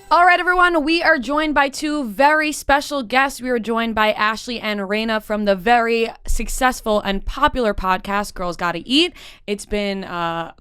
All right, everyone, we are joined by two very special guests. We are joined by Ashley and Raina from the very successful and popular podcast, Girls Gotta Eat. It's been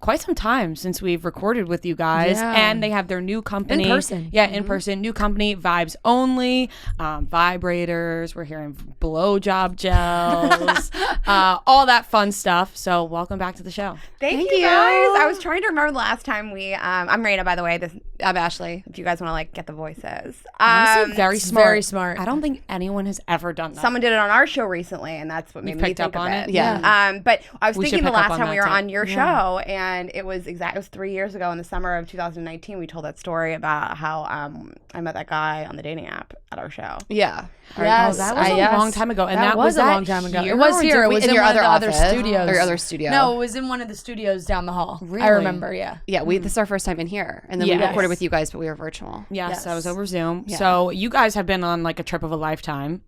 quite some time since we've recorded with you guys, and they have their new company. In person. Yeah, in person. New company, Vibes Only, vibrators. We're hearing blowjob gels, all that fun stuff. So welcome back to the show. Thank you, guys. I was trying to remember the last time we, I'm Raina, by the way. I'm Ashley. If you guys want to get the voices. Honestly, very smart. Very smart. I don't think anyone has ever done that. Someone did it on our show recently, and that's what made me picked think up of on it. it? Yeah. But I was We thinking should the pick up last on time we that were too. on your show, and it was 3 years ago in the summer of 2019. We told that story about how I met that guy on the dating app at our show. Yeah. Yes. Oh, that was a long time ago. And that was a that long time ago. here, It was or here. did It we- was in in your one of other the other office? studios. Or your other studio? No, it was in one of the studios down the hall. Really? I remember, yeah. Yeah, this is our first time in here. And then we Yes. recorded with you guys, but we were virtual. Yes, that was over Zoom. Yeah. So you guys have been on a trip of a lifetime.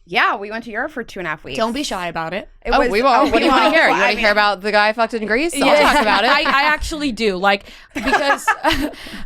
Yeah, we went to Europe for 2.5 weeks. Don't be shy about it. It was, We won't. What do you want to hear? You want to hear about? about the guy I fucked in Greece? I'll talk about it. I actually do. Because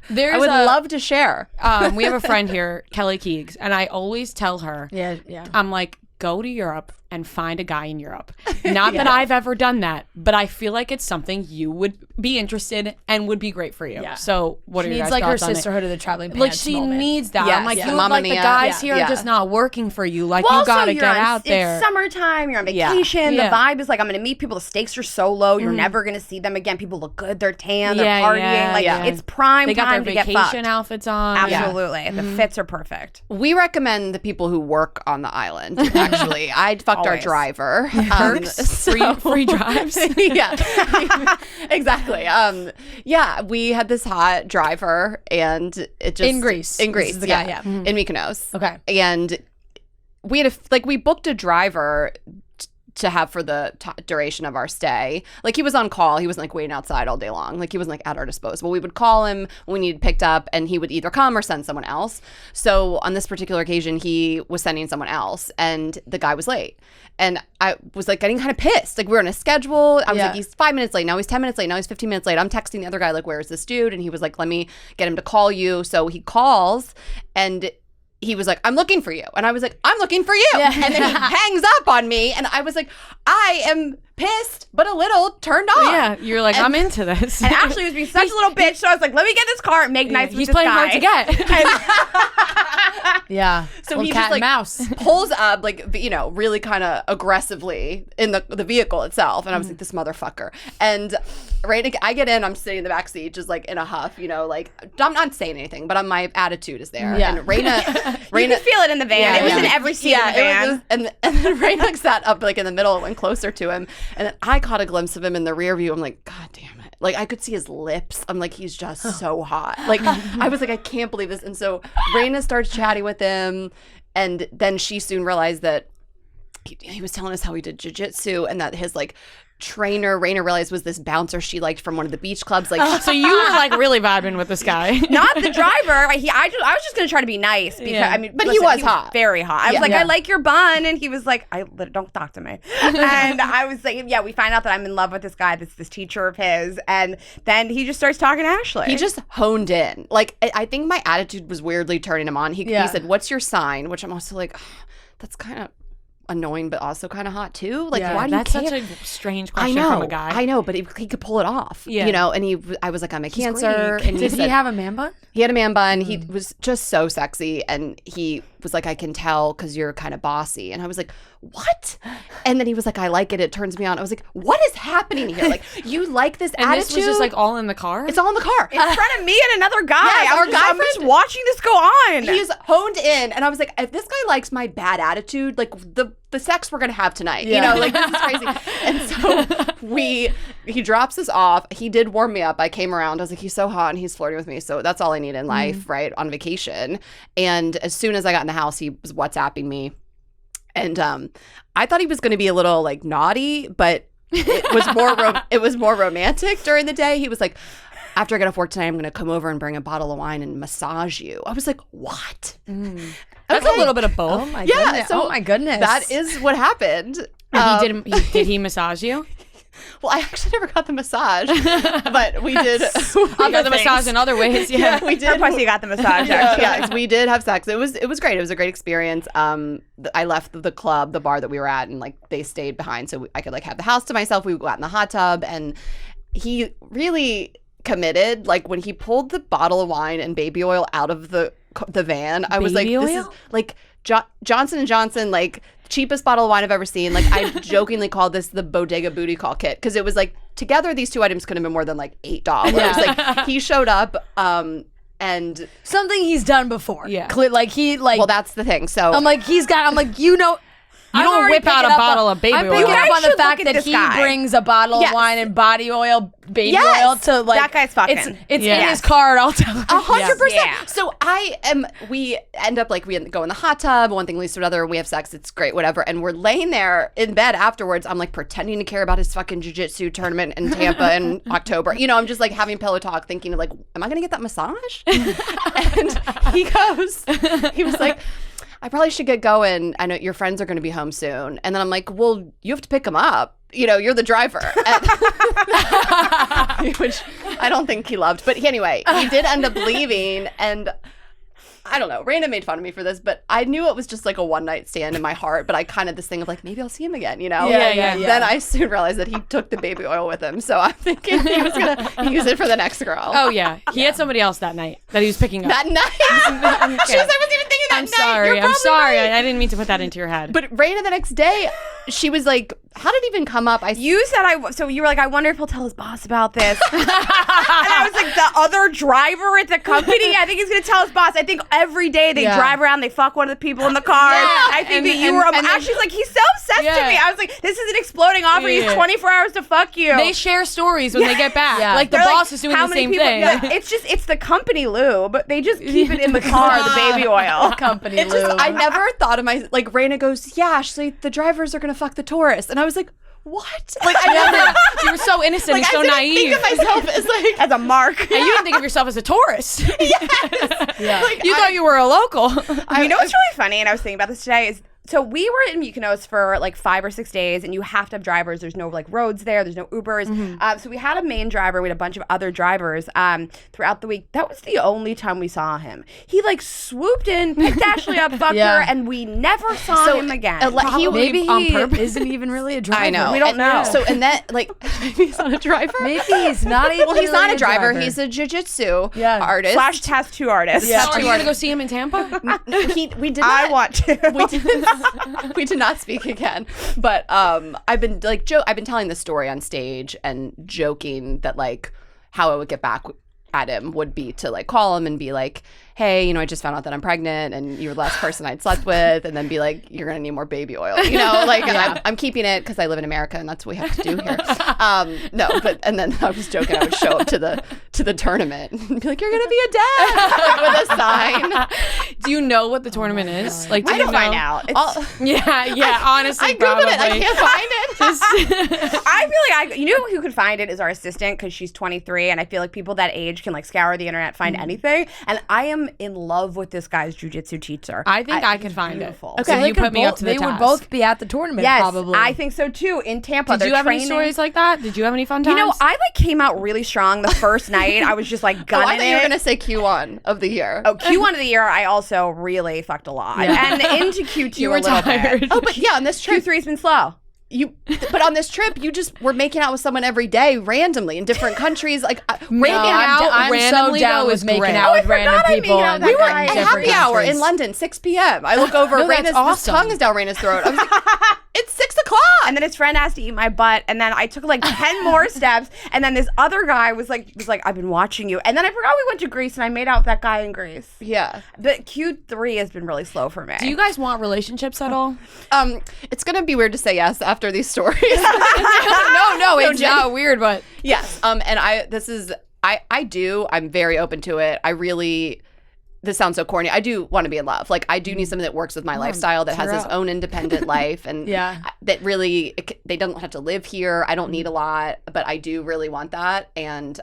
there's I would love to share. we have a friend here, Kelly Keegs, and I always tell her, Yeah. I'm like, go to Europe and find a guy in Europe. Not that I've ever done that, but I feel like it's something you would be interested and would be great for you. Yeah. So what She are your needs guys' her thoughts on it? sisterhood of the traveling pants Like she moment. needs that. Yes. I'm like, Yeah. you Mamma like the mia. guys Yeah. here are just not working for you. Like Well, you gotta also, get out there. It's summertime. You're on Yeah. vacation. Yeah. The vibe is I'm going to meet people. The stakes are so low. You're never going to see them again. People look good. They're tan. They're Yeah, partying. yeah. It's prime They got time their to get fucked. vacation outfits on. Absolutely. The fits are perfect. We recommend the people who work on the island, actually. I fucked our Always. driver. Free drives. Yeah, exactly. Yeah, we had this hot driver, and it just In Greece. In This Greece, is the guy, yeah. in Mykonos. Okay. And we had we booked a driver to have for the duration of our stay. Like he was on call. He wasn't waiting outside all day long. He wasn't at our disposal. We would call him when we needed picked up, and he would either come or send someone else. So on this particular occasion, he was sending someone else, and the guy was late. And I was getting kind of pissed. We were on a schedule. I was Yeah. he's 5 minutes late. Now he's 10 minutes late. Now he's 15 minutes late. I'm texting the other guy, where is this dude? And he was let me get him to call you. So he calls, and he was I'm looking for you. And I was I'm looking for you. Yeah. And then he hangs up on me. And I was I am pissed, but a little turned on. Yeah, you're I'm into this. And Ashley was being such a little bitch. So I was let me get this car and make nice with He's this playing guy. hard to get. Yeah. So Little he cat just and mouse. pulls up really kind of aggressively in the vehicle itself, and I was this motherfucker. And I get in, I'm sitting in the back seat, just in a huff, I'm not saying anything, but my attitude is there. Yeah. And Raina, You could feel it in the van. It was in every seat in the van. and then Raina sat up in the middle and went closer to him, and then I caught a glimpse of him in the rear view. I'm God damn it. I could see his lips. I'm he's just so hot. I was I can't believe this. And so Raina starts chatting with him, and then she soon realized that he was telling us how he did jiu-jitsu, and that his trainer Raina realized was this bouncer she liked from one of the beach clubs. So you were really vibing with this guy. Not the driver. I was just gonna try to be nice because Yeah. but he was hot. very hot. I was Yeah. I like your bun, and he was don't talk to me. And I was we find out that I'm in love with this guy. This teacher of his, and then he just starts talking to Ashley. He just honed in. I think my attitude was weirdly turning him on. He said, "What's your sign?" Which I'm also that's kind of annoying, but also kind of hot too. Why do you That's care? such a strange I question know, from a guy. I know, but he could pull it off. Yeah. And I was I'm a Cancer. Greek. And Did he he said, have a man bun? He had a man bun. He was just so sexy, and he was I can tell because you're kind of bossy. And I was what? And then he was I like it. It turns me on. I was what is happening here? You like this and attitude? this was just all in the car? It's all in the car. in front of me and another guy. Yes, our guy I'm just watching this go on. He's honed in, and I was if this guy likes my bad attitude, the sex we're gonna have tonight, this is crazy. And so he drops us off. He did warm me up. I came around. I was he's so hot, and he's flirting with me. So that's all I need in life, right? On vacation. And as soon as I got in the house, he was WhatsApping me, and I thought he was gonna be a little naughty, but it was more romantic during the day. He was after I get off work tonight, I'm going to come over and bring a bottle of wine and massage you. I was what? That's a little bit of both. Oh my Yeah, goodness. so oh my goodness. That is what happened. Did he massage you? Well, I actually never got the massage, but we did. I got the massage in other ways. Yeah, we did. Plus, you got the massage. Actually. Yes, we did have sex. It was great. It was a great experience. I left the bar that we were at, and like they stayed behind, so I could like have the house to myself. We would go out in the hot tub, and he really committed. Like when he pulled the bottle of wine and baby oil out of the van, I was like, Baby this oil? is like Johnson & Johnson, like cheapest bottle of wine I've ever seen. Like I jokingly called this the bodega booty call kit because it was like together these two items couldn't have been more than like $8. Like he showed up and Something he's done before. Yeah. well, that's the thing. So I'm like, you don't whip out a bottle of baby I'm oil. picking You up guys on the should fact look at that this he guy. brings a bottle Yes. of wine and body oil, baby Yes. oil to like That guy's fucking. It's Yeah. in his car at all times. 100%. Yeah. So we end up like, we go in the hot tub, one thing leads to another, we have sex, it's great, whatever. And we're laying there in bed afterwards. I'm like pretending to care about his fucking jiu-jitsu tournament in Tampa in October. You know, I'm just like having pillow talk thinking like, am I going to get that massage? And he was like, I probably should get going. I know your friends are going to be home soon. And then I'm like, well, you have to pick them up. You know, you're the driver. Which I don't think he loved. But anyway, he did end up leaving. And I don't know. Raina made fun of me for this, but I knew it was just like a one night stand in my heart. But I kind of this thing of like, maybe I'll see him again, you know? Yeah. Then I soon realized that he took the baby oil with him. So I'm thinking he was going to use it for the next girl. Oh yeah, he had somebody else that night that he was picking up. That night. She was, I wasn't even thinking that I'm night. sorry. You're I'm probably sorry. right. I didn't mean to put that into your head. But Raina the next day, she was like, how did it even come up? You said so you were like, I wonder if he'll tell his boss about this. And I was like, the other driver at the company, I think he's gonna tell his boss. I think every day they drive around, they fuck one of the people in the car. Yeah. I think And- that you and- were and then- actually like, he's so obsessed to Yeah. me. I was like, this is an exploding offer. Yeah. He's 24 hours to fuck you. They share stories when they get back. Yeah. Like the They're boss like, is doing how the many same people, thing. Yeah, it's the company lube. They just keep it in the car, the baby oil. Company It's just, lube. I never thought of like Raina goes, yeah, actually, the drivers are going to fuck the tourists. And I was like, what? Like, I never, You were so innocent and I so didn't naive. think of myself as like, As a mark. And you didn't think of yourself as a tourist. Yeah. like, You thought you were a local. You know what's really funny, and I was thinking about this today, is so we were in Mykonos for like 5 or 6 days, and you have to have drivers. There's no like roads there. There's no Ubers. So we had a main driver. We had a bunch of other drivers throughout the week. That was the only time we saw him. He like swooped in, picked Ashley up, fucked Yeah. her, and we never saw him again. Maybe on he purpose. isn't even really a driver. I know. We don't know. So, and then, like, maybe he's not a driver. Maybe he's not even. Well, he's not really a driver. He's a jiu-jitsu artist. Slash tattoo artist. Yeah. Are you going to go see him in Tampa? We did I not. want to. We did not speak again. But I've been like I've been telling this story on stage and joking that like how I would get back at him would be to like call him and be like, hey, you know, I just found out that I'm pregnant and you're the last person I'd slept with, and then be like, you're gonna need more baby oil, you know, like I'm keeping it because I live in America and that's what we have to do here. No, but and then I was joking, I would show up to the tournament and be like, you're gonna be a dad, like, with a sign. Do you know what the tournament is? Like, do I you don't know? find out. Yeah. Honestly, I googled it. I probably. can't find it. I feel like you know who could find it is our assistant, because she's 23, and I feel like people that age can like scour the internet, find anything. And I am in love with this guy's jujitsu teacher. I think I could find beautiful. it. Okay, So they you could put me up both- to the They would task. both be at the tournament, Yes, probably. I think so too. In Tampa, Did you have any training. stories like that? Did you have any fun times? You know, I like came out really strong the first night. I was just like Oh, gunning I thought you were it. gonna say Q1 of the year. Oh, Q1 of the year, I also really fucked a lot. And into Q2 You were a little tired. bit. Oh, but yeah, on this trip, Q3's been slow. but on this trip, you just were making out with someone every day, randomly in different countries. Like Making out I'm randomly, so down though, with is making great. out Oh, I with random forgot I made people. out with in that guy. different at happy hour countries. in London, 6 p.m. I look over, No, that's Raina's awesome. tongue is down Raina's throat. I was like, it's 6 o'clock. And then his friend asked to eat my butt, and then I took like 10 more steps, and then this other guy was like, I've been watching you. And then I forgot we went to Greece, and I made out with that guy in Greece. Yeah. But Q3 has been really slow for me. Do you guys want relationships at all? It's gonna be weird to say yes after these stories. No, it's Jen. not weird, but Yes. And I do. I'm very open to it. I really. This sounds so corny. I do want to be in love. Like, I do need something that works with my lifestyle, that has his own independent life, and that really they don't have to live here. I don't need a lot, but I do really want that. And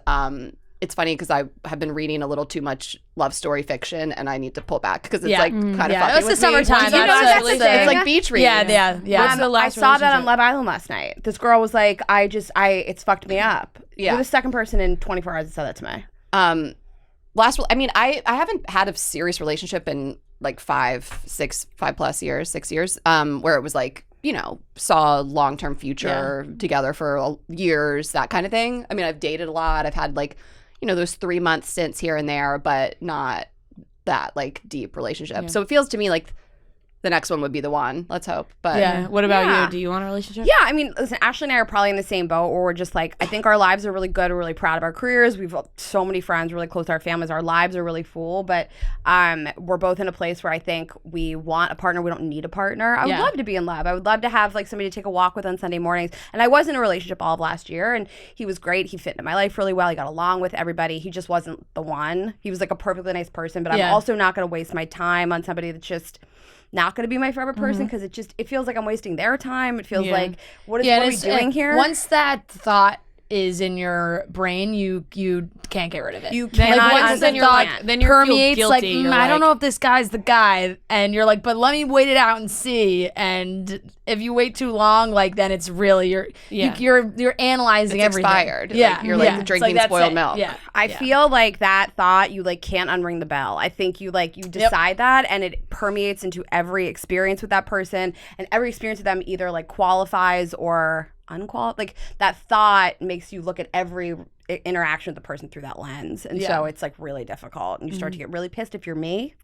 it's funny because I have been reading a little too much love story fiction, and I need to pull back because it's like kind of fucking It's the with summertime. me. that's the thing. It's like beach reading. What's the I last saw that on relationship? Love Island last night. This girl was like, it's fucked me up. Yeah. You're the second person in 24 hours that said that to me. I haven't had a serious relationship in like 5+ years, 6 years, where it was like, you know, saw a long-term future together for years, that kind of thing. I mean, I've dated a lot. I've had like, you know, those 3-month stints here and there, but not that like deep relationship. So it feels to me like the next one would be the one. Let's hope. But What about Yeah. you? Do you want a relationship? Yeah, I mean, listen, Ashley and I are probably in the same boat where we're just like, I think our lives are really good. We're really proud of our careers. We've got so many friends, really close to our families. Our lives are really full, but we're both in a place where I think we want a partner. We don't need a partner. I would love to be in love. I would love to have like somebody to take a walk with on Sunday mornings. And I was in a relationship all of last year, and he was great. He fit into my life really well. He got along with everybody. He just wasn't the one. He was like a perfectly nice person, but I'm also not going to waste my time on somebody that's just not going to be my favorite person because it feels like I'm wasting their time. It feels like what are we doing here? Once that thought is in your brain, you can't get rid of it. You cannot. Like once the thought then you permeates, feel like, guilty. You're I don't like- know if this guy's the guy, and you're like, but let me wait it out and see. And if you wait too long, like then it's really you're analyzing it's everything. expired. Yeah, Like, you're like It's drinking that's spoiled it. milk. Yeah, I feel like that thought you like can't unring the bell. I think you decide that, and it permeates into every experience with that person, and every experience with them either like qualifies or unqualified. Like that thought makes you look at every interaction with the person through that lens, and so it's like really difficult, and you start to get really pissed if you're me.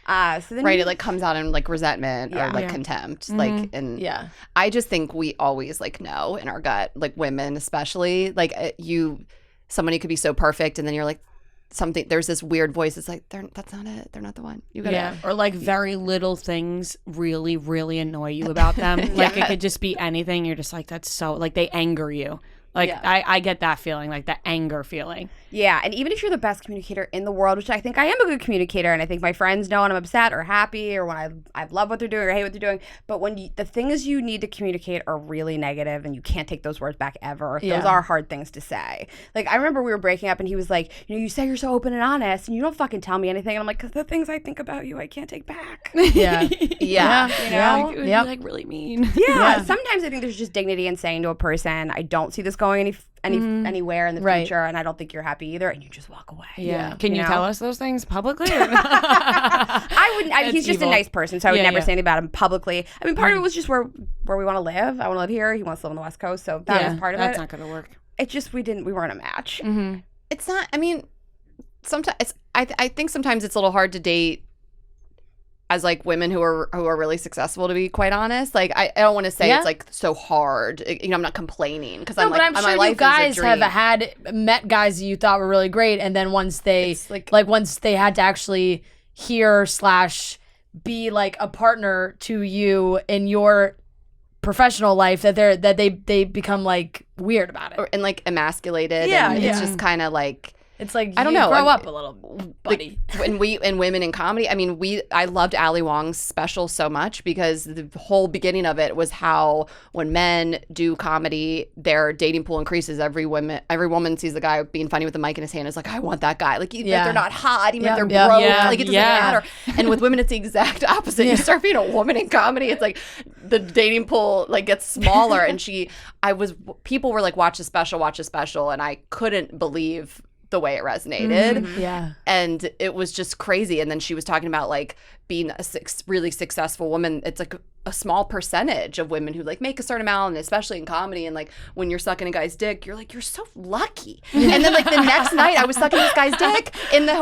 So then It like comes out in like resentment or like contempt, like, and I just think we always like know in our gut, like women especially, like somebody could be so perfect, and then you're like there's this weird voice. It's like that's not it. They're not the one. You gotta or like very little things really, really annoy you about them. Like it could just be anything. You're just like, that's so like they anger you. Like I get that feeling, like the anger feeling. Yeah, and even if you're the best communicator in the world, which I think I am a good communicator, and I think my friends know when I'm upset or happy or when I love what they're doing or hate what they're doing, but when the things you need to communicate are really negative and you can't take those words back ever, those are hard things to say. Like I remember we were breaking up and he was like, you say you're so open and honest and you don't fucking tell me anything. And I'm like, because the things I think about you, I can't take back. Yeah. You know? It would be like really mean. Yeah. Sometimes I think there's just dignity in saying to a person, I don't see this going anywhere in the future, and I don't think you're happy either, and you just walk away. Can you tell us those things publicly? I wouldn't. He's just evil. a nice person, so I would never say anything about him publicly. I mean, part of it was just where we want to live. I want to live here. He wants to live on the West Coast, so that was part of that's it. not going to work. It just we weren't a match. It's not. I mean, sometimes I think sometimes it's a little hard to date as like women who are really successful, to be quite honest. Like I don't want to say it's like so hard. I'm not complaining because I'm like, but I'm my sure life you guys is a dream. have met guys that you thought were really great, and then once they like once they had to actually hear / be like a partner to you in your professional life, that they become like weird about it. and like emasculated. Yeah, and it's yeah. just kind of like. It's like I don't you know. grow up a little, buddy. When women in comedy, I mean, I loved Ali Wong's special so much because the whole beginning of it was how when men do comedy, their dating pool increases. Every woman sees the guy being funny with the mic in his hand is like, I want that guy. Like even if they're not hot, even if they're broke, like it doesn't matter. And with women, it's the exact opposite. You start being a woman in comedy, it's like the dating pool like gets smaller. And people were like, watch the special, and I couldn't believe the way it resonated. And it was just crazy. And then she was talking about like being a really successful woman. It's like a small percentage of women who like make a certain amount, and especially in comedy. And like when you're sucking a guy's dick, you're like, you're so lucky. And then like the next night I was sucking this guy's dick in the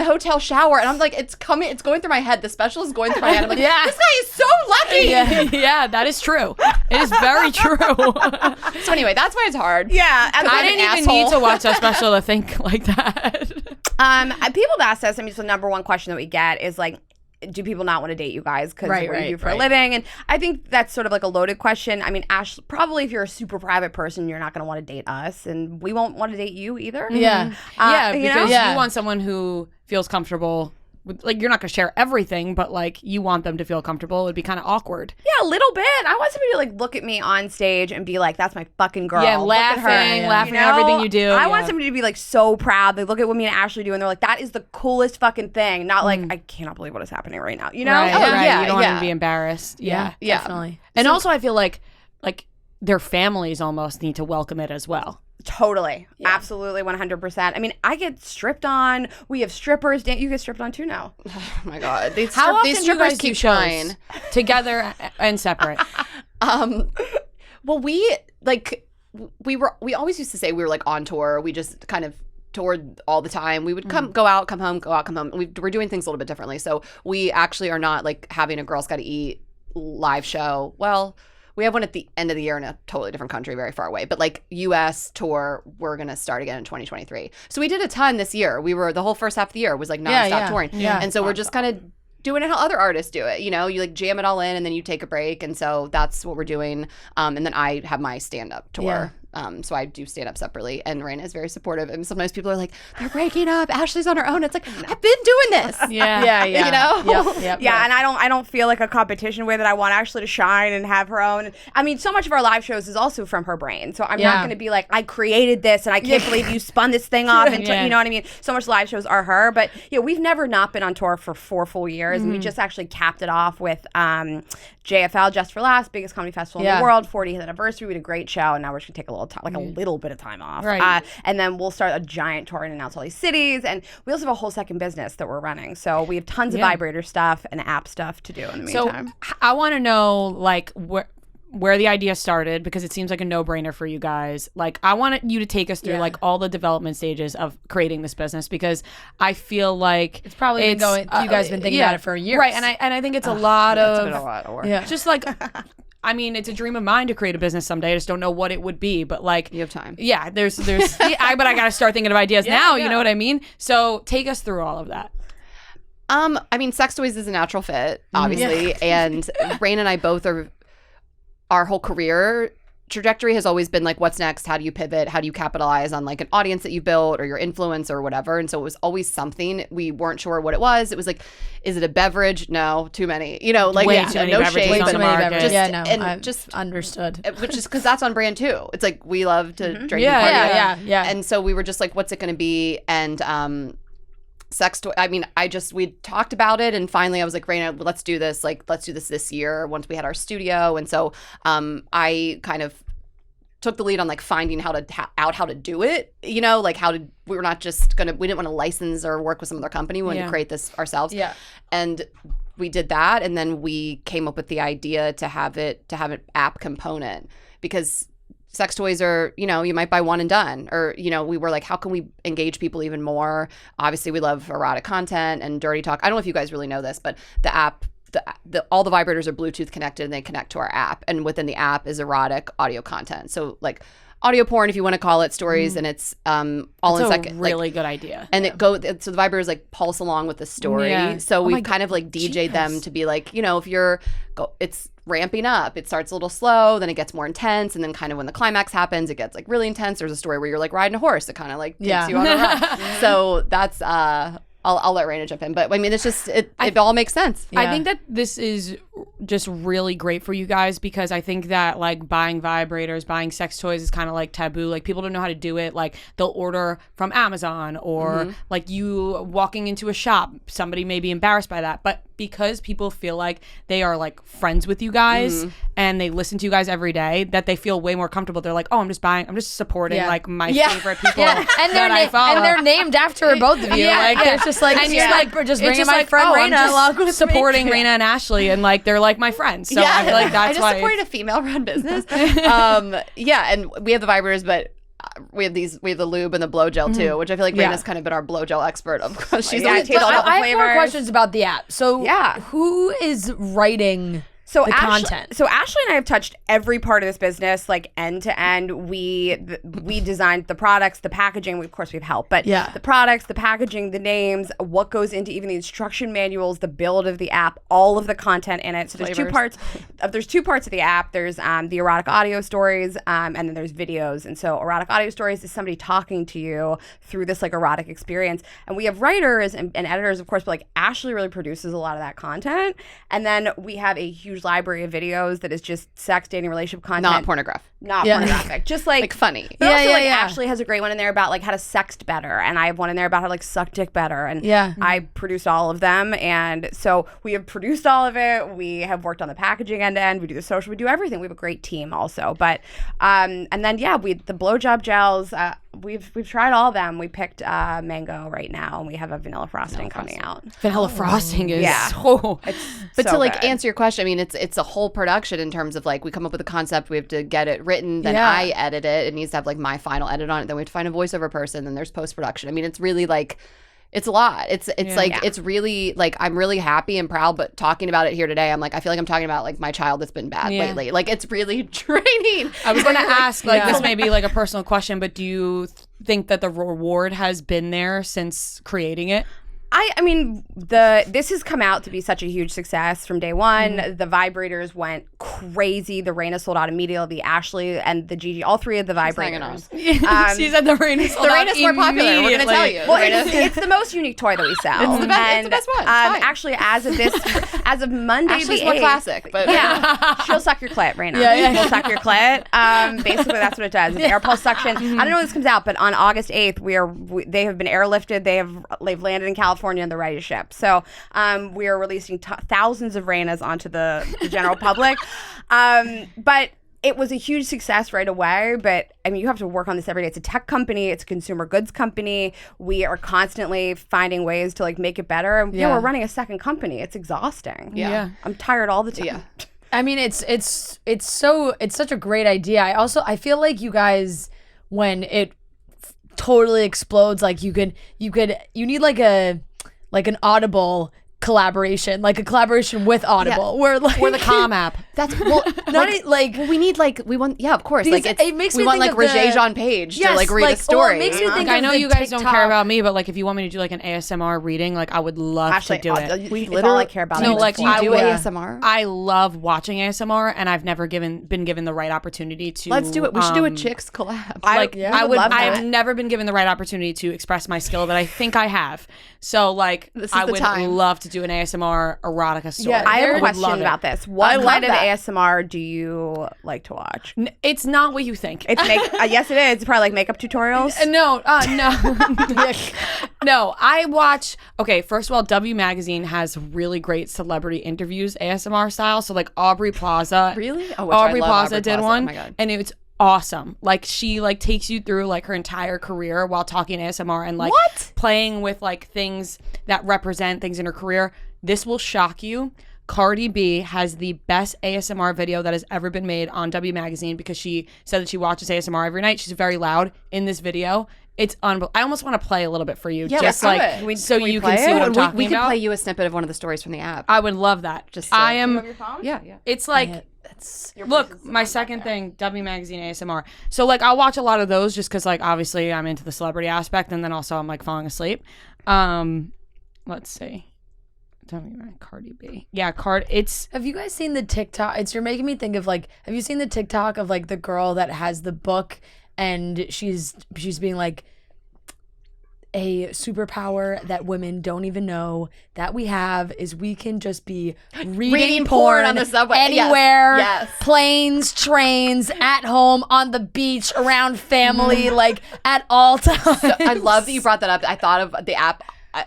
hotel shower, and I'm like, it's going through my head. The special is going through my head. I'm like, this guy is so lucky. Yeah, that is true. It is very true. So anyway, that's why it's hard. Yeah, I didn't even need to watch that special to think like that. People have asked us. I mean, so the number one question that we get is like, do people not want to date you guys because what you do for a living? And I think that's sort of like a loaded question. I mean, Ash, probably if you're a super private person, you're not going to want to date us, and we won't want to date you either. Because you want someone who feels comfortable like you're not gonna share everything, but like you want them to feel comfortable. It'd be kind of awkward. Yeah, a little bit. I want somebody to like look at me on stage and be like, "That's my fucking girl." Yeah, Look at laughing, her. laughing at everything you do. I want somebody to be like so proud. They look at what me and Ashley do, and they're like, "That is the coolest fucking thing." Not like, "I cannot believe what is happening right now." You know? Right, Oh, right. yeah, You don't want yeah. to be embarrassed. Yeah. Definitely. And also, I feel like their families almost need to welcome it as well. Totally. Absolutely. 100%. I mean, I get stripped on. We have strippers. Dan, you get stripped on too now. Oh my God. These How often these do you strippers guys do keep shows trying. together and separate? Well, we always used to say we were like on tour. We just kind of toured all the time. We would go out, come home, go out, come home. We're doing things a little bit differently. So we actually are not like having a Girls Gotta Eat live show. Well, we have one at the end of the year in a totally different country, very far away. But like US tour, we're going to start again in 2023. So we did a ton this year. We were, the whole first half of the year was like nonstop touring. Yeah. And so we're just kind of doing it how other artists do it. You know, you like jam it all in and then you take a break. And so that's what we're doing. And then I have my stand-up tour. Yeah. So I do stand up separately, and Raina is very supportive. And sometimes people are like, "They're breaking up. Ashley's on her own." It's like, I've been doing this. Yeah. You know? Yep. Yeah, and I don't feel like a competition with it. I want Ashley to shine and have her own. I mean, so much of our live shows is also from her brain. So I'm not going to be like, I created this and I can't believe you spun this thing off. And you know what I mean? So much live shows are her. But we've never not been on tour for 4 full years. And we just actually capped it off with JFL, Just for Laughs, biggest comedy festival in the world, 40th anniversary. We had a great show, and now we're just gonna take a little time, like a little bit of time off. Right. And then we'll start a giant tour and announce all these cities. And we also have a whole second business that we're running. So we have tons of vibrator stuff and app stuff to do in the meantime. So I want to know like where the idea started, because it seems like a no-brainer for you guys. Like, I want you to take us through like all the development stages of creating this business, because I feel like It's probably been going. You guys have been thinking about it for a year, right? And I think it's a lot It's of been a lot of work. just like. I mean, it's a dream of mine to create a business someday. I just don't know what it would be, but like You have time. Yeah, but I got to start thinking of ideas now. You know what I mean? So take us through all of that. I mean, sex toys is a natural fit, obviously, and Rain and I both our whole career trajectory has always been like, what's next? How do you pivot? How do you capitalize on like an audience that you built or your influence or whatever? And so it was always something. We weren't sure what it was. It was like, is it a beverage? No, too many. You know, like Way too many no beverages shade, on but the market. Beverages. just, I just understood. which is because that's on brand too. It's like we love to drink Yeah, and party. And so we were just like, what's it going to be? And sex toy. I mean, we talked about it, and finally I was like, Raina, let's do this. Like, let's do this year once we had our studio. And so I kind of took the lead on like finding how to do it. You know, like we didn't want to license or work with some other company. We wanted to create this ourselves. Yeah. And we did that, and then we came up with the idea to have an app component, because sex toys are, you know, you might buy one and done, or, you know, we were like, how can we engage people even more? Obviously, we love erotic content and dirty talk. I don't know if you guys really know this, but the app, all the vibrators are Bluetooth connected, and they connect to our app. And within the app is erotic audio content. So like audio porn, if you want to call it, stories, and it's all in second. Really good idea. And so the vibrators like pulse along with the story. Yeah. So we've kind of like DJ'd them to be like, you know, if it's ramping up. It starts a little slow, then it gets more intense, and then kind of when the climax happens, it gets like really intense. There's a story where you're like riding a horse. It kind of like takes you on a ride. So that's I'll let Raina jump in, but I mean, it's just it all makes sense. Yeah. I think that this is just really great for you guys, because I think that like buying vibrators, buying sex toys is kind of like taboo. Like, people don't know how to do it. Like, they'll order from Amazon, or like you walking into a shop, somebody may be embarrassed by that, but because people feel like they are like friends with you guys and they listen to you guys every day, that they feel way more comfortable. They're like, oh, I'm just supporting like my favorite people and I follow. and they're named after both of you. Like, there's just like, and you're like, we're just bringing my friend Raina along with supporting Raina and Ashley, and like they're like my friends. So I feel like that's why I just supported a female-run business. And we have the vibrators, but we have the lube and the blow gel too, which I feel like Raina's kind of been our blow gel expert. Of course, she's tasted all the I have more flavors. questions about the app. So Yeah. who is writing So the content. So Ashley and I have touched every part of this business, like end to end. We designed the products, the packaging. Of course, we have help, but the products, the packaging, the names, what goes into even the instruction manuals, the build of the app, all of the content in it. So there's two parts. There's two parts of the app. There's the erotic audio stories, and then there's videos. And so erotic audio stories is somebody talking to you through this like erotic experience. And we have writers and editors, of course, but like Ashley really produces a lot of that content. And then we have a huge library of videos that is just sex, dating, relationship content. Not pornographic. Just like funny. But also like Ashley has a great one in there about like how to sext better, and I have one in there about how to like suck dick better. And I produced all of them, and so we have produced all of it. We have worked on the packaging end to end. We do the social. We do everything. We have a great team also. But and then the blowjob gels. We've tried all of them. We picked mango right now, and we have a vanilla frosting coming out. Vanilla frosting is But to like answer your question, I mean, it's a whole production in terms of like we come up with a concept, we have to get it written, then I edit it. It needs to have like my final edit on it. Then we have to find a voiceover person. Then there's post production. I mean, it's really like. It's a lot. It's it's really like I'm really happy and proud, but talking about it here today, I'm like I feel like I'm talking about like my child that's been bad lately. Like it's really draining. I was going to ask this may be like a personal question, but do you think that the reward has been there since creating it? I mean, this has come out to be such a huge success from day one. The vibrators went crazy. The Raina sold out immediately. The Ashley and the Gigi, all three of the vibrators. She said the Raina's sold out more popular. We're going to tell you. Well, it's the most unique toy that we sell. It's the best. It's the best one. Actually, as of Monday Ashley's the 8th, more classic, but she'll suck your clit, Raina. She'll suck your clit. Basically, that's what it does. It's air pulse suction. I don't know when this comes out, but on August 8th, they have been airlifted. They've landed in California and they're ready to ship. So we are releasing thousands of Rainas onto the general public. But it was a huge success right away. But I mean, you have to work on this every day. It's a tech company. It's a consumer goods company. We are constantly finding ways to like make it better. And we're running a second company. It's exhausting. Yeah. I'm tired all the time. Yeah. I mean, it's such a great idea. I feel like you guys, when it totally explodes, like you need like an Audible collaboration, like a collaboration with Audible, where like or the Calm app. That's well, we need like we want of course like it makes we me want think like of Regé Jean Page to like read like, a story. It makes me think I know of you guys don't care about me, but like if you want me to do like an ASMR reading, like I would love to do it. We literally care about. No, like do you do ASMR? I love watching ASMR, and I've never been given the right opportunity to. Let's do it. We should do a chicks collab. I've never been given the right opportunity to express my skill, but I think I have. So like I would love to do an ASMR erotica story. Yeah, I have a question about this. What kind of ASMR do you like to watch? It's not what you think. It's yes, it is. It's probably like makeup tutorials. No. No, I watch. Okay, first of all, W Magazine has really great celebrity interviews, ASMR style. So like Aubrey Plaza. Really? Aubrey Plaza did one, oh my God. and it's awesome. Like she like takes you through like her entire career while talking ASMR and like playing with like things that represent things in her career. This will shock you. Cardi B has the best ASMR video that has ever been made on W Magazine because she said that she watches ASMR every night. She's very loud in this video. It's unbelievable. I almost want to play a little bit for you, just like so you can see what I'm talking about. We could play you a snippet of one of the stories from the app. I would love that. Just I am. You have your phone? Yeah. It's like. Look, my second thing, W Magazine ASMR. So like I'll watch a lot of those just because like obviously I'm into the celebrity aspect, and then also I'm like falling asleep. Let's see. Cardi B. Yeah, it's. Have you guys seen the TikTok? You're making me think of like. Have you seen the TikTok of like the girl that has the book and she's being like, a superpower that women don't even know that we have is we can just be reading porn on the subway anywhere, yes. Planes, trains, at home, on the beach, around family, like at all times. So, I love that you brought that up. I thought of the app.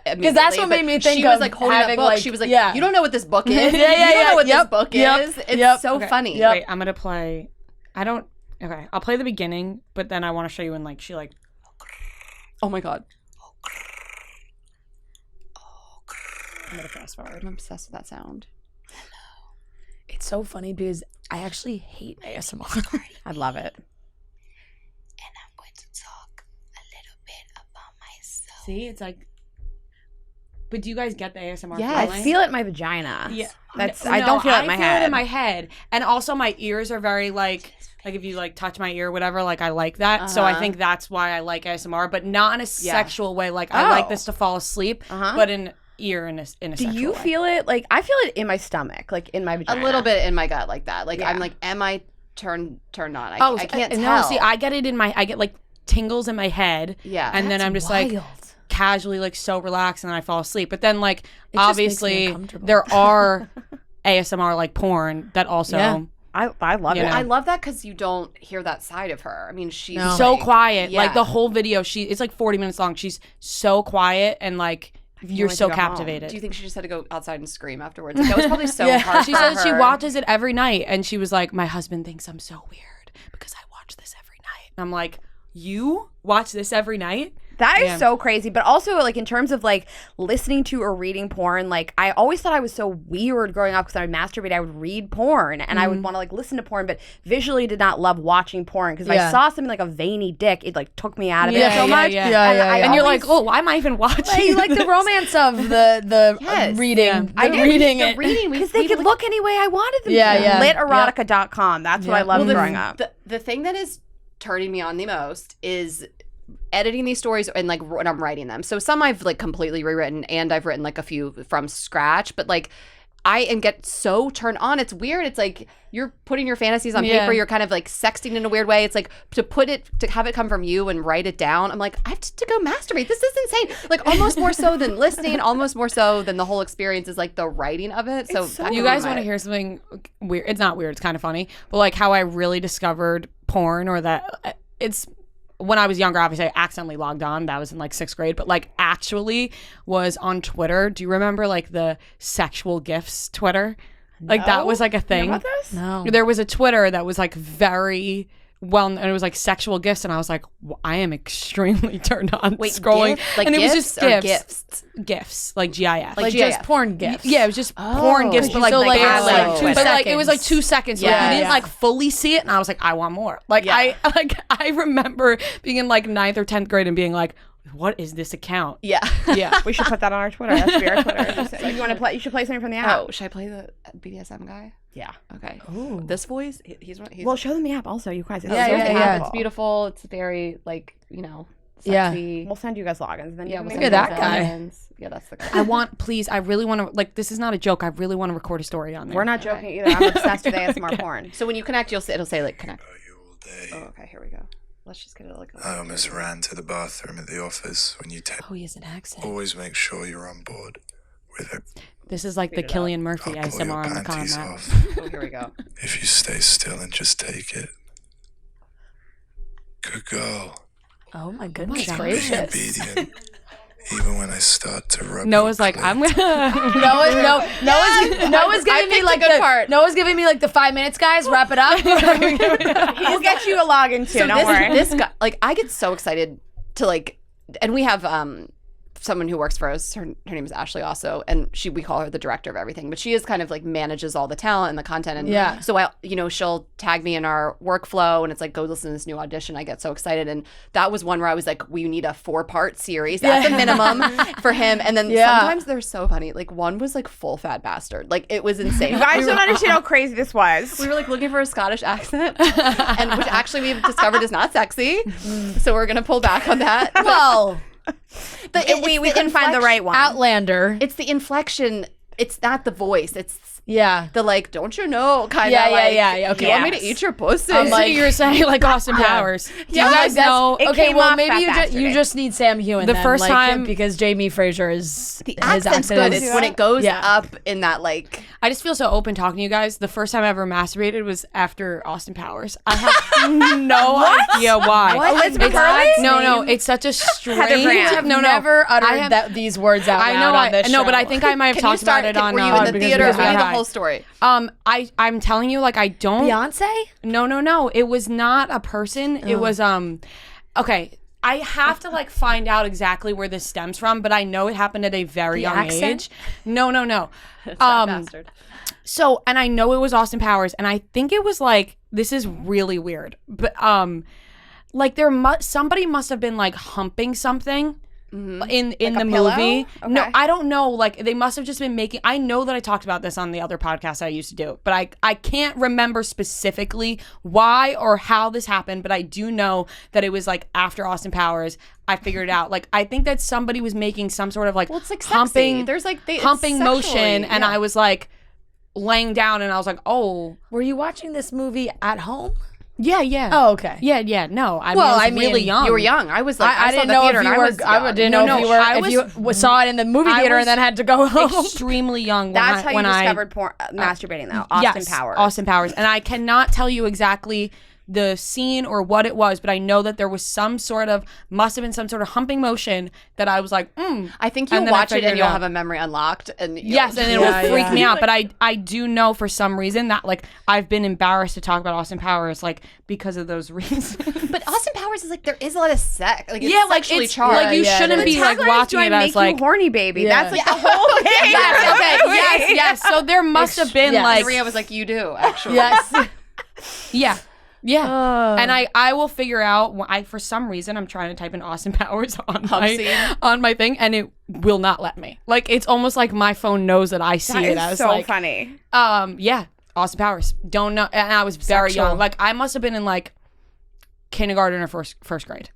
Because that's what made me think she was like holding that book. She was like, you don't know what this book is. You don't know what this book is. It's so funny. Wait, I'm gonna play. Okay, I'll play the beginning, but then I want to show you when like she like. Oh my God. I'm gonna fast forward. I'm obsessed with that sound. Hello. It's so funny because I actually hate ASMR. I love it. And I'm going to talk a little bit about myself. See, it's like. But do you guys get the ASMR Yes. feeling? I feel it in my vagina. Yeah. I don't feel it in my head. I feel it in my head. And also my ears are very like if you like touch my ear or whatever, like I like that. So I think that's why I like ASMR, but not in a sexual way. Like I like this to fall asleep, but in ear in a Do sexual you way. feel it? Like I feel it in my stomach, like in my vagina. A little bit in my gut like that. Like I'm like, am I turned on? I can't tell. No, see, I get it I get like tingles in my head. Yeah. And then I'm just like casually like so relaxed and then I fall asleep. But then like obviously there are ASMR like porn that also I love it. I love that because you don't hear that side of her. I mean, she's so like, quiet. yeah. Like the whole video, it's like 40 minutes long. She's so quiet and like you're wait so to go home. captivated. Do you think she just had to go outside and scream afterwards? Like, that was probably so hard. She for said she her. watches it every night and she was like, my husband thinks I'm so weird because I watch this every night. And I'm like, you watch this every night? That is so crazy. But also, like, in terms of, like, listening to or reading porn, like, I always thought I was so weird growing up because I would masturbate. I would read porn and I would want to, like, listen to porn, but visually did not love watching porn because if I saw something like a veiny dick, it, like, took me out of it so much. And you're like, oh, why am I even watching? You like the romance of the reading. I did. Reading The it. reading because they could look any way I wanted them Yeah, to. yeah. Literotica.com. That's what I loved growing up. The thing that is turning me on the most is editing these stories and like when I'm writing them. So some I've like completely rewritten and I've written like a few from scratch, but like get so turned on. It's weird. It's like you're putting your fantasies on paper. You're kind of like sexting in a weird way. It's like to have it come from you and write it down. I'm like, I have to go masturbate. This is insane. Like almost more so than listening, almost more so than the whole experience is like the writing of it. So you guys want to hear something weird? It's not weird. It's kind of funny. But like how I really discovered porn or that it's when I was younger, obviously I accidentally logged on. That was in like 6th grade, but like actually was on Twitter. Do you remember like the sexual gifs Twitter? Like that was like a thing. You know about this? No. There was a Twitter that was like very well, and it was like sexual gifts, and I was like, I am extremely turned on scrolling. GIFs? Like and it was GIFs just or gifs. GIFs, like GIF. Like GIF. just porn gifts. Yeah, it was just porn gifts, but like, so, like, barely. like 2 but like it was like seconds. 2 seconds. Like Yeah, you didn't yeah. like fully see it, and I was like, I want more. Like I remember being in like 9th or 10th grade and being like, what is this account? Yeah. Yeah. We should put that on our Twitter. That should be our Twitter. Just, you want to play? You should play something from the app. Oh, should I play the BDSM guy? Yeah. Okay. This voice, he's Well, show them the app also, you guys. It's Yeah, so yeah, beautiful. yeah. It's beautiful. It's very like, you know, Yeah. sexy. We'll send you guys logins. Then Yeah, you we'll can send make that you guy. logins. Yeah, that's the guy. I really want to, like, this is not a joke. I really want to record a story on there. We're not joking either. I'm obsessed with ASMR porn. So when you connect, it'll say like connect. You all day. Oh, okay, here we go. Let's just get it like. I almost ran to the bathroom at the office when you text. Oh, he has an accent. Always make sure you're on board with it. This is like the Killian Murphy I'll pull your ASMR on the panties comment. off Oh, here we go. if you stay still and just take it. Good girl. Oh my goodness Be gracious. obedient. Even when I start to rub Noah's your like, clit. I'm gonna. Noah's giving me like good part. Noah's giving me like the 5 minutes, guys. Wrap it up. We'll get you a login too. Don't worry. This guy, like, I get so excited to like, and we have someone who works for us. Her name is Ashley also, and we call her the director of everything. But she is kind of like manages all the talent and the content. And Yeah. so she'll tag me in our workflow, and it's like, go listen to this new audition. I get so excited, and that was one where I was like, we need a 4-part series at the minimum for him. And then sometimes they're so funny. Like one was like full fat bastard. Like it was insane. You guys don't understand how crazy this was. We were like looking for a Scottish accent, and which actually we've discovered is not sexy. So we're gonna pull back on that. Well, We couldn't find the right one. Outlander. It's the inflection. It's not the voice. It's Yeah. the like, don't you know kind of Yeah, like. yeah. Okay. You want me to eat your pussy? I'm like, you were saying like Austin Powers. Do you guys know? It Okay, came well off maybe Fat you Bastard. just need Sam Hewen The then, first like, time- because Jamie Fraser is the his accent's accent good. is- It's when it goes Yeah. up in that like. I just feel so open talking to you guys. The first time I ever masturbated was after Austin Powers. I have no idea why. Elizabeth It's- Hurley? No, it's such a strange. Grant. I've No, never I uttered have- these words out I loud know, on this show. but I think I might have Can you talked start? about it on. Were you in the because theater? we Give me the had- whole story. I'm telling you, like I don't. Beyonce? No. It was not a person. It was Okay, I have to like find out exactly where this stems from, but I know it happened at a very young accent? age. No. Bastard. So, and I know it was Austin Powers, and I think it was like, this is really weird, but like somebody must have been like humping something, in the a movie. pillow? No, Okay. I don't know. Like they must have just been making. I know that I talked about this on the other podcast I used to do, but I can't remember specifically why or how this happened. But I do know that it was like after Austin Powers. I figured it out. Like I think that somebody was making some sort of like, Well, it's like sexy. humping. There's like it's humping motion, sexually, and I was like laying down, and I was like, oh Were you watching this movie at home? yeah. Oh, okay. Yeah. No, I Well, was I mean, really young. You were young. I was like, I saw didn't the know theater if you and were. I was I young. didn't No, know if no, you were. I If you saw it in the movie I theater was and then had to go home. extremely young. That's how you when discovered masturbating, though. Austin Powers. Austin Powers. And I cannot tell you exactly the scene or what it was, but I know that there was must have been some sort of humping motion that I was like, I think And you'll then I watch it figured and it you'll out. have a memory unlocked. And yes, and it Yeah, will freak yeah. me out. But I do know for some reason that like I've been embarrassed to talk about Austin Powers like because of those reasons. But Austin Powers is like there is a lot of sex. Like it's yeah, like sexually it's charged. like you Yeah, shouldn't it be is. like Tagline is, watching "Do I it make as like you horny, baby?" Yeah. That's like the whole thing. yes, okay, Movie. yes. So there must have been Yes. like Maria was like, you do actually. Yes. yeah. And I will figure out. For some reason I'm trying to type in Austin Powers on my thing, and it will not let me. Like it's almost like my phone knows that I see That it is as so like funny. yeah, Austin Powers. Don't know, and I was very Sexual. young. Like I must have been in like kindergarten or first grade.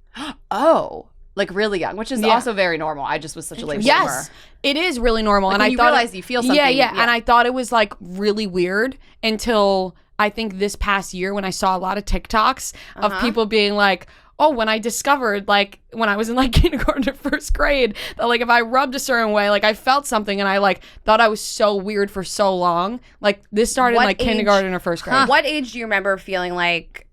Oh, like really young, which is Yeah. also very normal. I just was such a late bloomer. Yes, it is really normal, and when I you thought realize you feel something, Yeah, yeah. and I thought it was like really weird until I think this past year when I saw a lot of TikToks of people being like, oh, when I discovered, like, when I was in, like, kindergarten or first grade, that, like, if I rubbed a certain way, like, I felt something, and I, like, thought I was so weird for so long. Like, this started in, What like, age- kindergarten or first grade. What age do you remember feeling like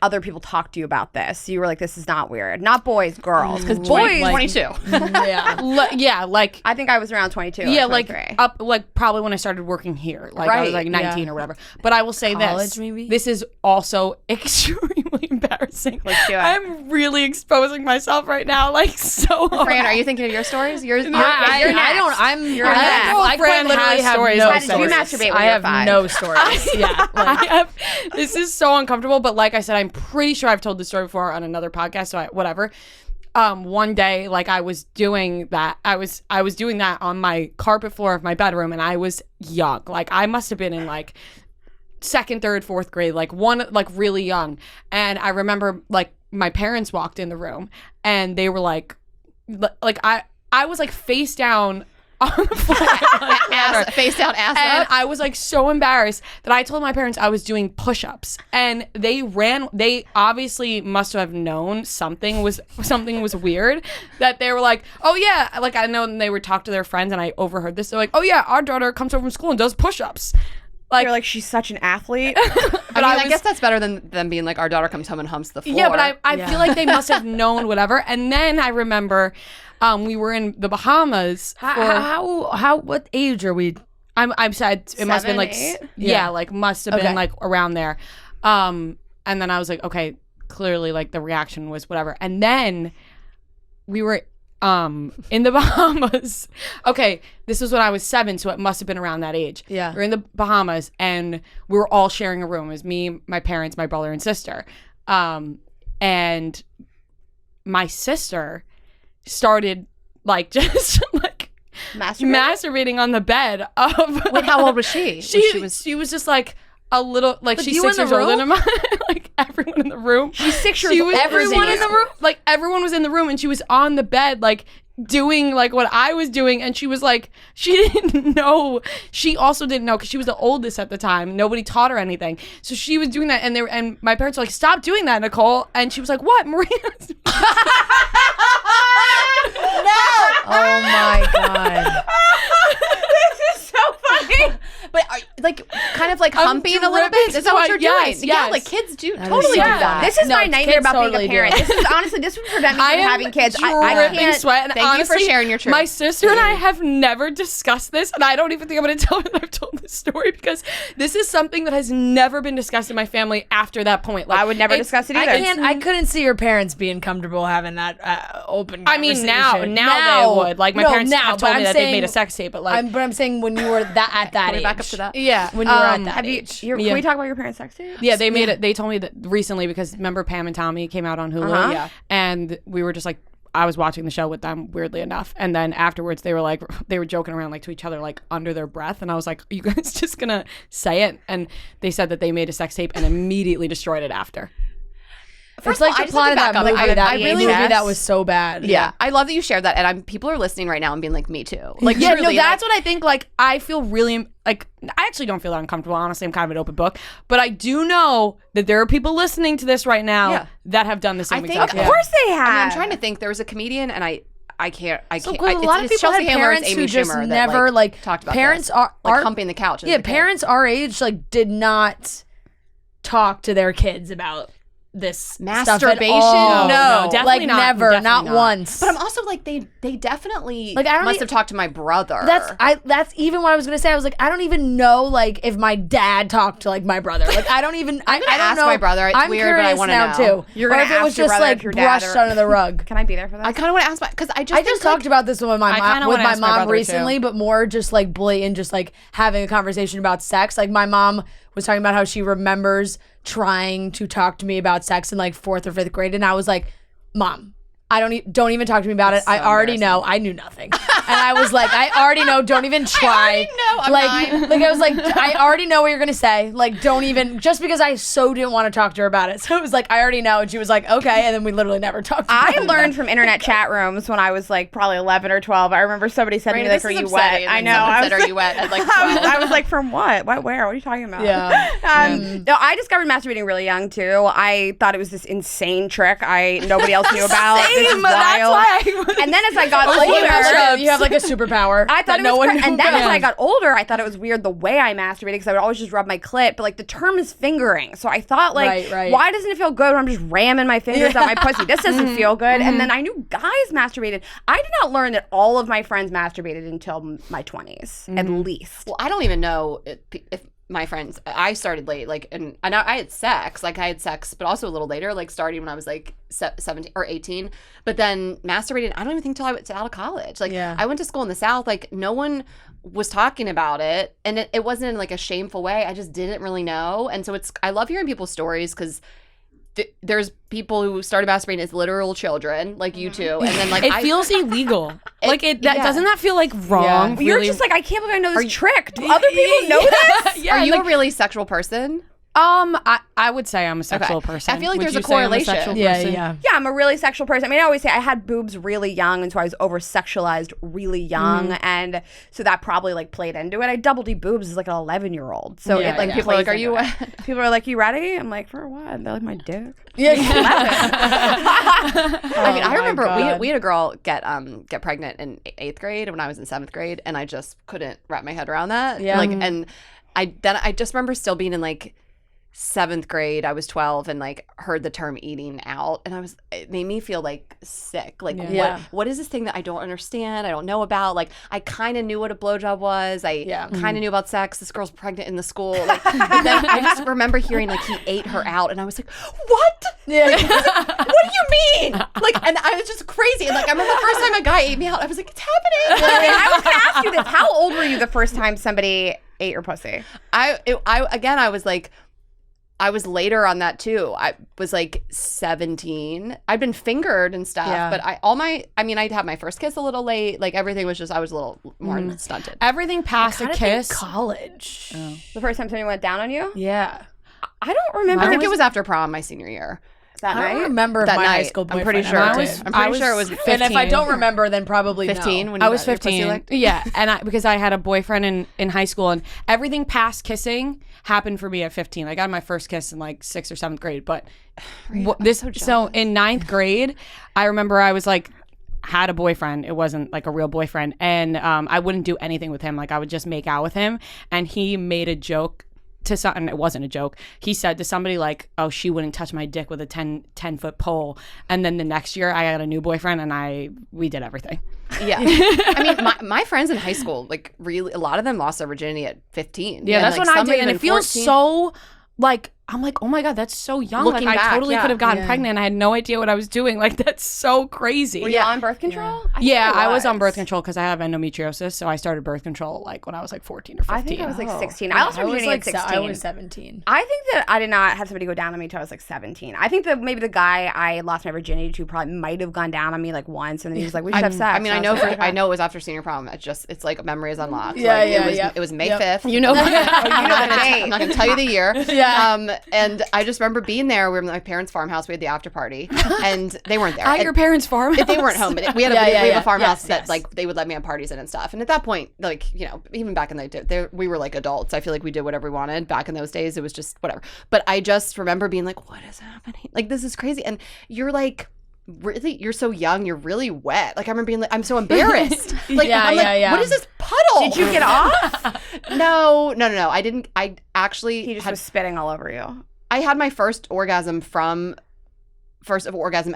other people talked to you about this? You were like, this is not weird. Not boys, girls. Because boys, 22. Yeah. Like, I think I was around 22. yeah, or like 23. up, like probably when I started working here, like I was Right, like 19 yeah. or whatever. But I will say College, this: maybe? this is also extremely embarrassing. Let's do it. I'm really exposing myself right now, like so hard. Fran, are you thinking of your stories? You're I next. don't. I'm. You're I, next. I Fran quite literally has have stories no like How did you stories. masturbate when I you were have 5? no stories. Yeah. I have. This is so uncomfortable, but like I said, I'm pretty sure I've told this story before on another podcast. So whatever. One day, like I was doing that. I was doing that on my carpet floor of my bedroom, and I was young. Like I must have been in like second, third, fourth grade, like really young. And I remember like my parents walked in the room, and they were like I was like face down on the floor, like, face down, ass and up. I was like so embarrassed that I told my parents I was doing push-ups, and they obviously must have known something was weird, that they were like, oh yeah, like I know, and they would talk to their friends, and I overheard this. They're like, oh yeah, our daughter comes home from school and does push-ups. You're like, she's such an athlete. I guess that's better than them being like, our daughter comes home and humps the floor. Yeah, but I feel like they must have known whatever. And then I remember we were in the Bahamas. How? What age are we? I'm sad. It must have been like 8? yeah, like must have Okay. been like around there. And then I was like, okay, clearly like the reaction was whatever. And then we were in the Bahamas. Okay, this was when I was 7, so it must have been around that age. Yeah. We're in the Bahamas, and we were all sharing a room. It was me, my parents, my brother, and sister. And my sister started like just like masturbating on the bed of. Wait, how old was she? She was just like a little like she's you 6 in years the older room? than mine. Like everyone in the room. She's 6 years She old. was Everyone in the room? Like everyone was in the room, and she was on the bed like doing like what I was doing, and she was like, she didn't know. She also didn't know because she was the oldest at the time. Nobody taught her anything, so she was doing that, and my parents were like, "Stop doing that, Nicole!" And she was like, "What, Maria?" Oh my god. This is so funny. But like kind of like humping a little bit. Is that what you're Yes, doing? yes. Yeah, like kids do That is totally do so that. This is No, my nightmare kids about totally being a parent. do. This is honestly, this would prevent me I from am having kids. I dripping can't. sweat. And Thank you for honestly, sharing your truth. My sister and I have never discussed this, and I don't even think I'm going to tell her that I've told this story because this is something that has never been discussed in my family after that point. Like, I would never it's- discuss it either. I couldn't see your parents being comfortable having that open. I mean, now conversation. they would. Like, my No, parents now, have but told me I'm that saying- they've made a sex tape, but like, But I'm saying when you were at that Can we age. back up to that? yeah, When you were at that Have you? age. Can we talk about your parents' sex tape? Yeah, they made it. They told me that recently because remember Pam and Tommy came out on Hulu, Uh-huh. Yeah. and we were just like, I was watching the show with them, weirdly enough, and then afterwards they were joking around like to each other like under their breath, and I was like, are you guys just gonna say it? And they said that they made a sex tape and immediately destroyed it after. It's like the plot of that movie. I really movie that was so bad. Yeah. I love that you shared that, and people are listening right now and being like, me too. Like, yeah, truly, no, that's what I think. Like, I feel really like I actually don't feel that uncomfortable. Honestly, I'm kind of an open book, but I do know that there are people listening to this right now that have done the same exact thing. Of course they have. I mean, I'm trying to think. There was a comedian, and I can't. A lot of people have parents who just never like talked about parents this. are humping the couch. Yeah, parents our age like did not talk to their kids about this masturbation. No, definitely like not. never, Definitely not once. But I'm also like they definitely like I must have talked to my brother. That's even what I was gonna say. I was like, I don't even know like if my dad talked to like my brother. Like I don't even. I don't ask know. my brother. It's I'm weird, but I curious want to now know. too. You're or gonna if it ask was your just brother like if your dad brushed under the rug. Can I be there for that? I kind of want to ask because I just talked about this with my ask my mom brother, recently, too. but more just like blatant, just like having a conversation about sex. Like my mom was talking about how she remembers trying to talk to me about sex in like 4th or 5th grade, and I was like, Mom, don't even talk to me about it. I already know. I knew nothing. And I was like, I already know. Don't even try. I already know. I'm like I was like, I already know what you're gonna say. Like, don't even, just because I so didn't want to talk to her about it. So it was like, I already know. And she was like, okay. And then we literally never talked. I learned from internet chat rooms when I was like probably 11 or 12. I remember somebody said to me, like, "Are you wet?" I know. I said, "Are you wet?" At like 12. I was like, "From what? What? Where? What are you talking about?" Yeah. No, I discovered masturbating really young too. I thought it was this insane trick nobody else knew about. This is wild. And then as I got older, you have like a superpower. I thought it was one and then as I got older, I thought it was weird the way I masturbated because I would always just rub my clit. But like the term is fingering, so I thought like, why doesn't it feel good when I'm just ramming my fingers up my pussy? This doesn't feel good. And then I knew guys masturbated. I did not learn that all of my friends masturbated until my 20s, at least. Well, I don't even know if my friends. I started late, like, and I had sex, but also a little later, like starting when I was like 17 or 18. But then masturbating, I don't even think till I was out of college. Like, I went to school in the South, like no one was talking about it, and it wasn't in like a shameful way. I just didn't really know, and so I love hearing people's stories because there's people who started masturbating as literal children, like you two, and then like it feels illegal. Like doesn't that feel like wrong? Yeah. You're just like, I can't believe I know this trick. Do other people know this? Yeah, are you a really sexual person? I would say I'm a sexual person. I feel like Would there's a you say I'm correlation. sexual Yeah, person? yeah. Yeah, I'm a really sexual person. I mean, I always say I had boobs really young, and so I was over-sexualized really young, and so that probably like played into it. I double D boobs as like an 11-year-old, so it like people are like, "Are you wet?" People are like, "You ready?" I'm like, "For what?" They're like, "My dick." Yeah. I mean, I remember we had a girl get pregnant in 8th grade when I was in 7th grade, and I just couldn't wrap my head around that. Yeah. Like, and I just remember still being in like 7th grade. I was 12 and like heard the term eating out, and it made me feel like sick. Like, what is this thing that I don't understand? I don't know about. Like, I kind of knew what a blowjob was. I kind of knew about sex. This girl's pregnant in the school. Like, and then I just remember hearing like he ate her out, and I was like, what? Yeah. Like, what do you mean? Like, and I was just crazy. And like, I remember the first time a guy ate me out, I was like, it's happening. I was gonna ask you this: how old were you the first time somebody ate your pussy? I was later on that too. I was like 17. I'd been fingered and stuff, but I'd have my first kiss a little late. Like everything was just, I was a little more stunted. Everything past a kiss. College. The first time somebody went down on you? Yeah. I don't remember. I think it was after prom my senior year. That I night? don't remember if That my night. high school I'm boyfriend. pretty sure. ever I'm did. pretty sure it was 15. And if I don't remember, then probably 15 no. when I was your pussy 15. licked? Yeah, and because I had a boyfriend in high school, and everything past kissing happened for me at 15. I got my first kiss in like 6th or 7th grade, but so in 9th grade, I remember I was like had a boyfriend. It wasn't like a real boyfriend, and I wouldn't do anything with him. Like I would just make out with him, and he made a joke to something. It wasn't a joke. He said to somebody like, "Oh, she wouldn't touch my dick with a 10-foot pole." And then the next year I had a new boyfriend, and we did everything. Yeah. I mean, my friends in high school, like really, a lot of them lost their virginity at 15. Yeah, and that's like, what I some did. And even it feels 14. so like I'm like, oh my God, that's so young. Looking like, I back, totally yeah. could have gotten Yeah. pregnant. I had no idea what I was doing. Like, that's so crazy. Were you on birth control? Yeah, I was on birth control because I have endometriosis. So I started birth control like when I was like 14 or 15. I think I was like 16. Yeah, I lost my virginity like at 16. I was 17. I think that I did not have somebody go down on me until I was like 17. I think that maybe the guy I lost my virginity to probably might have gone down on me like once, and then he was like, "We should have sex." I mean, And I know was like, I know it was after senior prom. It's like memory is unlocked. Yeah, like, yeah, it was May Yep. 5th. You know, I'm not gonna tell you the year. Yeah. And I just remember being there. We were in my parents' farmhouse. We had the after party, and they weren't there. at your parents' farm. They weren't home, but we had Yeah, we have yeah. a farmhouse Yes, that yes. like they would let me have parties in and stuff. And at that point, like, you know, even back in the day, we were like adults. I feel like we did whatever we wanted. Back in those days, it was just whatever. But I just remember being like, "What is happening? Like, this is crazy." And you're like, really, you're so young. You're really wet. Like, I remember being like, I'm so embarrassed. Like, Yeah, I'm yeah, like, yeah. what is this puddle? Did you get off? No. I didn't. I actually He just was spitting all over you. I had my first orgasm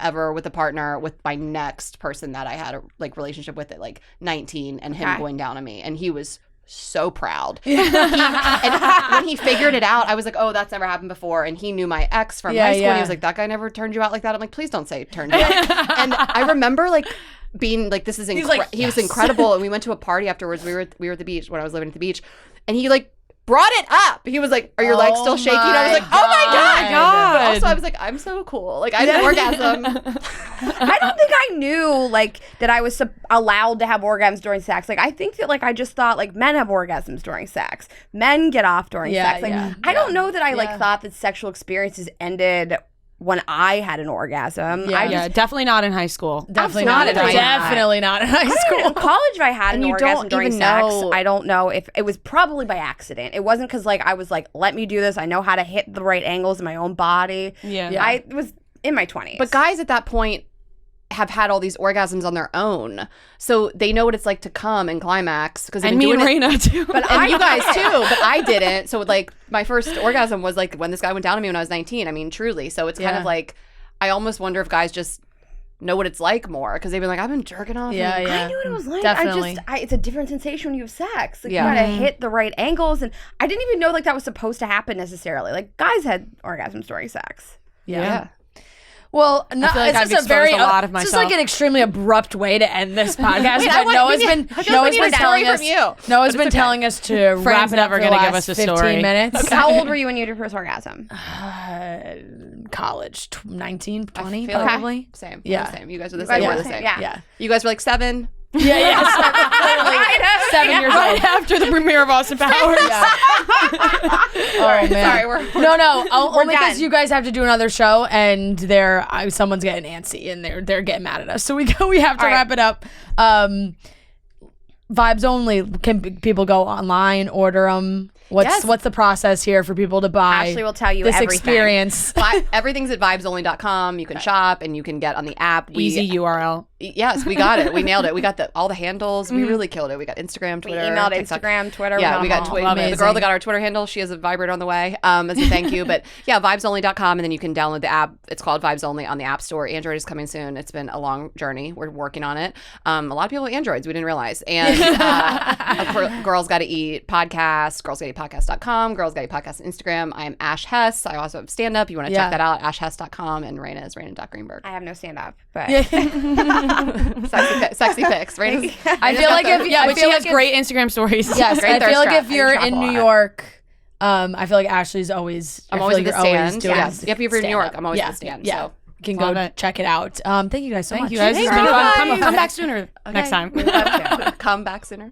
ever with a partner with my next person that I had a like relationship with at like 19, and him Okay. going down on me, and he was so proud. And when he figured it out, I was like, oh, that's never happened before. And he knew my ex from high school, and he was like, that guy never turned you out like that. I'm like, please don't say turned you out. And I remember like being like, this is incredible. He was incredible. And we went to a party afterwards. We were at the beach when I was living at the beach, and he like brought it up. He was like, are your legs still shaky? And I was like, oh my God. But also I was like, I'm so cool. Like, I had an orgasm. I don't think I knew like that I was allowed to have orgasms during sex. Like I think that like I just thought like men have orgasms during sex. Men get off during sex. Like I don't know that I like thought that sexual experiences ended when I had an orgasm. Yeah, definitely not in high school. Definitely not in high school. Definitely not in high school. In college, if I had And an you orgasm don't during even sex, know- I don't know if it was probably by accident. It wasn't because like I was like, let me do this. I know how to hit the right angles in my own body. Yeah. I was in my 20s. But guys at that point have had all these orgasms on their own, so they know what it's like to come and climax. Because And me and Raina too. and you guys too, but I didn't. So like my first orgasm was like when this guy went down on me when I was 19. I mean, truly. So it's kind of like I almost wonder if guys just know what it's like more, because they've been like, I've been jerking off. Yeah, and yeah. I knew what it was like. Definitely. It's a different sensation when you have sex. Like Yeah. you gotta hit the right angles, and I didn't even know like that was supposed to happen necessarily. Like guys had orgasms during sex. Yeah. Well, no, feel like it's I've just a very exposed a lot of This is myself. like an extremely abrupt way to end this podcast. Wait, I but want- Noah's we been need- I feel like we need a story from you. Noah's been telling us to wrap it up never for the gonna give last us a 15 story. minutes. How old were you when you had your first orgasm? College, 19, 20 feel like- probably. Same. Yeah. Same. You guys were the You guys same. were We're the the same, same. yeah. You guys were like 7. Yeah, yeah. 7 years Right old. after the premiere of Austin Powers. Oh man. Sorry, we're No. Only because done. you guys have to do another show, and someone's getting antsy, and they're getting mad at us. So we have to All right. wrap it up. Vibes only. Can people go online, order them? Yes. What's the process here for people to buy? Ashley will tell you this everything. experience. everything's at vibesonly.com. You can shop and you can get on the app. Easy URL. Yes, we got it. We nailed it. We got all the handles. We really killed it. We got Instagram, We Twitter, emailed TikTok. Instagram, Twitter. Yeah, we got Twitter. the girl that got our Twitter handle. She has a vibrator on the way as a thank you. But yeah, vibesonly.com, and then you can download the app. It's called Vibes Only on the App Store. Android is coming soon. It's been a long journey. We're working on it. A lot of people have Androids. We didn't realize. And Girls Gotta Eat podcast, girlsgottaeatpodcast.com, Girls Gotta Eat podcast on Instagram. I am Ash Hess. I also have stand up. You want to check that out? AshHess.com, and Raina is Raina.Greenberg. I have no stand up, but Sexy pics, right? I feel like if But she has great Instagram stories. Yes, Great I feel thirst like trap. if you're I in shop a New lot. York, I feel like Ashley's always. I'm I always feel at the like you're always stand. doing Yes. If you're in New York, stand-up. I'm always yeah. at the stand. Yeah, So. you can Love go it. check it out. Thank you guys so Thank much. you guys. It's been fun. Come back sooner next time. Come back sooner.